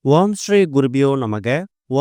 ஓம் ஸ்ரீ குருபியோ நமக.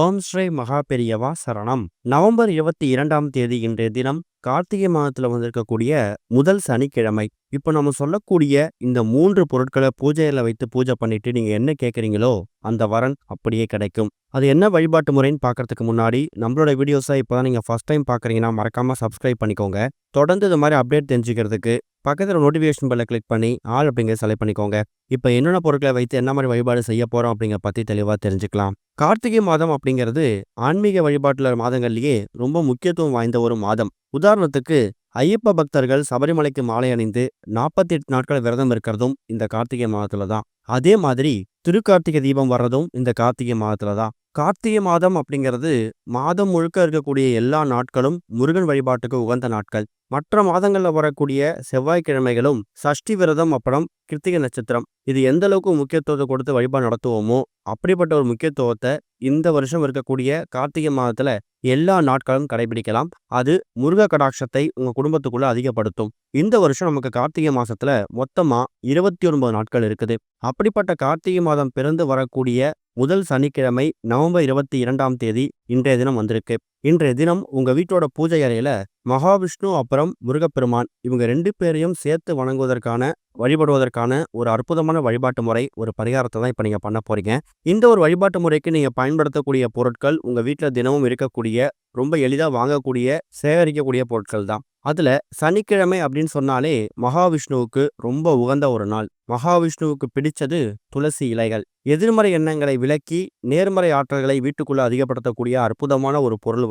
ஓம் ஸ்ரீ மகா பெரியவா சரணம். நவம்பர் 22ஆம் தேதி இன்றைய தினம் கார்த்திகை மாதத்துல வந்திருக்கக்கூடிய முதல் சனிக்கிழமை. இப்ப நம்ம சொல்லக்கூடிய இந்த 3 பொருட்களை பூஜையில வைத்து பூஜை பண்ணிட்டு நீங்க என்ன கேட்குறீங்களோ அந்த வரன் அப்படியே கிடைக்கும். அது என்ன வழிபாட்டு முறைன்னு பார்க்கறதுக்கு முன்னாடி நம்மளோட வீடியோஸை இப்போதான் நீங்க ஃபர்ஸ்ட் டைம் பார்க்குறீங்கன்னா மறக்காம சப்ஸ்கிரைப் பண்ணிக்கோங்க. தொடர்ந்து இது மாதிரி அப்டேட் தெரிஞ்சுக்கிறதுக்கு பக்கத்தில் நோட்டிஃபிகேஷன் பெல்லை கிளிக் பண்ணி ஆல் அப்படிங்கிற செலக்ட் பண்ணிக்கோங்க. இப்போ என்னென்ன பொருட்களை வைத்து என்ன மாதிரி வழிபாடு செய்ய போறோம் அப்படிங்கிற பத்தி தெளிவாக தெரிஞ்சுக்கலாம். கார்த்திகை மாதம் அப்படிங்கிறது ஆன்மீக வழிபாட்டுல மாதங்கள்லயே ரொம்ப முக்கியத்துவம் வாய்ந்த ஒரு மாதம். உதாரணத்துக்கு ஐயப்ப பக்தர்கள் சபரிமலைக்கு மாலை அணிந்து 48 நாட்கள் விரதம் இருக்கிறதும் இந்த கார்த்திகை மாதத்துல தான். அதே மாதிரி திருக்கார்த்திகை தீபம் வர்றதும் இந்த கார்த்திகை மாதத்துல தான். கார்த்திகை மாதம் அப்படிங்கிறது மாதம் முழுக்க இருக்கக்கூடிய எல்லா நாட்களும் முருகன் வழிபாட்டுக்கு உகந்த நாட்கள். மற்ற மாதங்கள்ல வரக்கூடிய செவ்வாய்க்கிழமைகளும் சஷ்டி விரதம் அப்புறம் கிருத்திகை நட்சத்திரம் இது எந்த அளவுக்கு முக்கியத்துவத்தை கொடுத்து வழிபாடு நடத்துவோமோ அப்படிப்பட்ட ஒரு முக்கியத்துவத்தை இந்த வருஷம் இருக்கக்கூடிய கார்த்திகை மாதத்துல எல்லா நாட்களும் கடைபிடிக்கலாம். அது முருக கடாட்சத்தை உங்க குடும்பத்துக்குள்ள அதிகப்படுத்தும். இந்த வருஷம் நமக்கு கார்த்திகை மாசத்துல மொத்தமா 29 நாட்கள் இருக்குது. அப்படிப்பட்ட கார்த்திகை மாதம் பிறந்து வரக்கூடிய முதல் சனிக்கிழமை நவம்பர் 22ஆம் தேதி இன்றைய தினம் வந்திருக்கு. இன்றைய தினம் உங்க வீட்டோட பூஜை அறையில மகாவிஷ்ணு அப்புறம் முருகப்பெருமான் இவங்க 2 பேரையும் சேர்த்து வழிபடுவதற்கான ஒரு அற்புதமான வழிபாட்டு முறை, ஒரு பரிகாரத்தை தான் இப்ப நீங்க பண்ண போறீங்க. இந்த ஒரு வழிபாட்டு முறைக்கு நீங்க பயன்படுத்தக்கூடிய பொருட்கள் உங்க வீட்டுல தினமும் இருக்கக்கூடிய ரொம்ப எளிதா வாங்கக்கூடிய சேகரிக்கக்கூடிய பொருட்கள் தான். அதுல சனிக்கிழமை அப்படின்னு சொன்னாலே மகாவிஷ்ணுவுக்கு ரொம்ப உகந்த ஒரு நாள். மகாவிஷ்ணுவுக்கு பிடிச்சது துளசி இலைகள். எதிர்மறை எண்ணங்களை விலக்கி நேர்மறை ஆற்றல்களை வீட்டுக்குள்ள அதிகப்படுத்தக்கூடிய அற்புதமான ஒரு பொருள்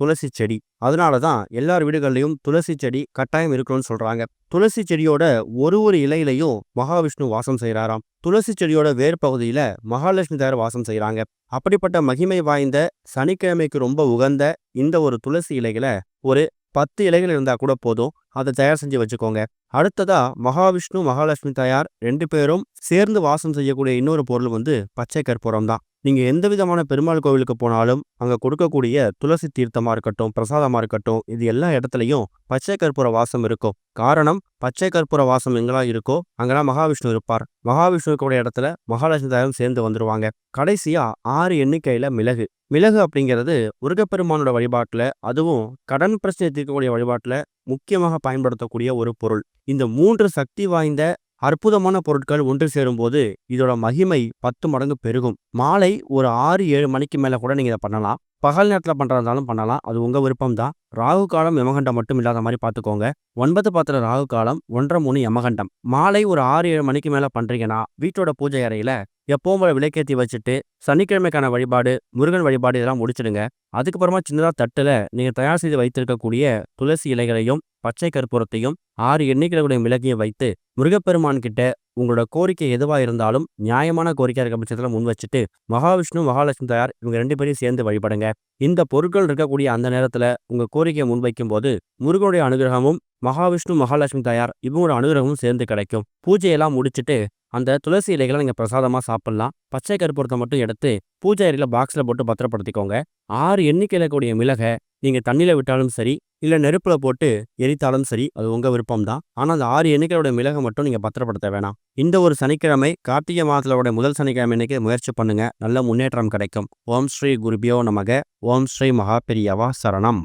துளசி செடி. அதனாலதான் எல்லார் வீடுகள்லயும் துளசி செடி கட்டாயம் இருக்கணும்னு சொல்றாங்க. துளசி செடியோட ஒரு இலையிலையும் மகாவிஷ்ணு வாசம் செய்யறாராம். துளசி செடியோட வேர் பகுதியில மகாலட்சுமி தாயார் வாசம் செய்யறாங்க. அப்படிப்பட்ட மகிமை வாய்ந்த சனிக்கிழமைக்கு ரொம்ப உகந்த இந்த ஒரு துளசி இலைகளை ஒரு 10 இலைகள் இருந்தா கூட போதும். அதை தயார் செஞ்சு வச்சுக்கோங்க. அடுத்ததா மகாவிஷ்ணு மகாலட்சுமி தாயார் 2 பேரும் சேர்ந்து வாசம் செய்யக்கூடிய இன்னொரு பொருள் பச்சை கற்பூரம் தான். நீங்க எந்த விதமான பெருமாள் கோவிலுக்கு போனாலும் அங்க கொடுக்கக்கூடிய துளசி தீர்த்தமா இருக்கட்டும், பிரசாதமா இருக்கட்டும், இது எல்லா இடத்துலையும் பச்சை கற்பூர வாசம் இருக்கும். காரணம், பச்சை கற்பூர வாசம் எங்கெல்லாம் இருக்கோ அங்கெல்லாம் மகாவிஷ்ணு இருப்பார். மகாவிஷ்ணுவோட இடத்துல மகாலட்சுமி தாயாரும் சேர்ந்து வந்துருவாங்க. கடைசியா 6 எண்ணிக்கையில மிளகு. மிளகு அப்படிங்கிறது முருகப்பெருமானோட வழிபாட்டுல, அதுவும் கடன் பிரச்சனை தீர்க்கக்கூடிய வழிபாட்டுல முக்கியமாக பயன்படுத்தக்கூடிய ஒரு பொருள். இந்த 3 சக்தி வாய்ந்த அற்புதமான பொருட்கள் ஒன்று சேரும்போது இதோட மகிமை 10 மடங்கு பெருகும். மாலை ஒரு 6-7 மணிக்கு மேல கூட நீங்க இதை பண்ணலாம். பகல் நேரத்தில் பண்றதாலும் பண்ணலாம். அது உங்க விருப்பம் தான். ராகு காலம் யமகண்டம் மட்டும் இல்லாத மாதிரி பார்த்துக்கோங்க. 9:10 ராகு காலம், 1:30-3 யமகண்டம். மாலை ஒரு 6-7 மணிக்கு மேல பண்றீங்கன்னா வீட்டோட பூஜை அறையில எப்பவும் போல விளக்கேற்றி வச்சுட்டு சனிக்கிழமைக்கான வழிபாடு, முருகன் வழிபாடு இதெல்லாம் முடிச்சிடுங்க. அதுக்கப்புறமா சின்னதா தட்டுல நீங்க தயார் செய்து வைத்திருக்கக்கூடிய துளசி இலைகளையும் பச்சை கற்பூரத்தையும் 6 எண்ணிக்கைகளுடைய மிளகையும் வைத்து முருகப்பெருமான் கிட்ட உங்களோட கோரிக்கை எதுவா இருந்தாலும் நியாயமான கோரிக்கை இருக்க பட்சத்துல முன் வச்சுட்டு மகாவிஷ்ணு மகாலட்சுமி தாயார் இவங்க 2 பேரையும் சேர்ந்து வழிபடுங்க. இந்த பொருட்கள் இருக்கக்கூடிய அந்த நேரத்துல உங்க கோரிக்கையை முன்வைக்கும் போது முருகனுடைய அனுகிரகமும் மகாவிஷ்ணு மகாலட்சுமி தாயார் இவங்களோட அனுகிரகமும் சேர்ந்து கிடைக்கும். பூஜையெல்லாம் முடிச்சுட்டு அந்த துளசி இலைகளை நீங்க பிரசாதமா சாப்பிடலாம். பச்சை கற்பூரத்தை மட்டும் எடுத்து பூஜை அறையில பாக்ஸ்ல போட்டு பத்திரப்படுத்திக்கோங்க. 6 எண்ணிக்கையில கூடிய மிளகை நீங்க தண்ணியில விட்டாலும் சரி, இல்ல நெருப்புல போட்டு எரித்தாலும் சரி, அது உங்க விருப்பம் தான். ஆனா அந்த 6 எண்ணிக்கையோட மிளகை மட்டும் நீங்க பத்திரப்படுத்த வேணாம். இந்த ஒரு சனிக்கிழமை கார்த்திகை மாதத்தோட முதல் சனிக்கிழமை இன்னைக்கு முயற்சி பண்ணுங்க. நல்ல முன்னேற்றம் கிடைக்கும். ஓம் ஸ்ரீ குருபியோ நமக. ஓம் ஸ்ரீ மகா பெரியவா சரணம்.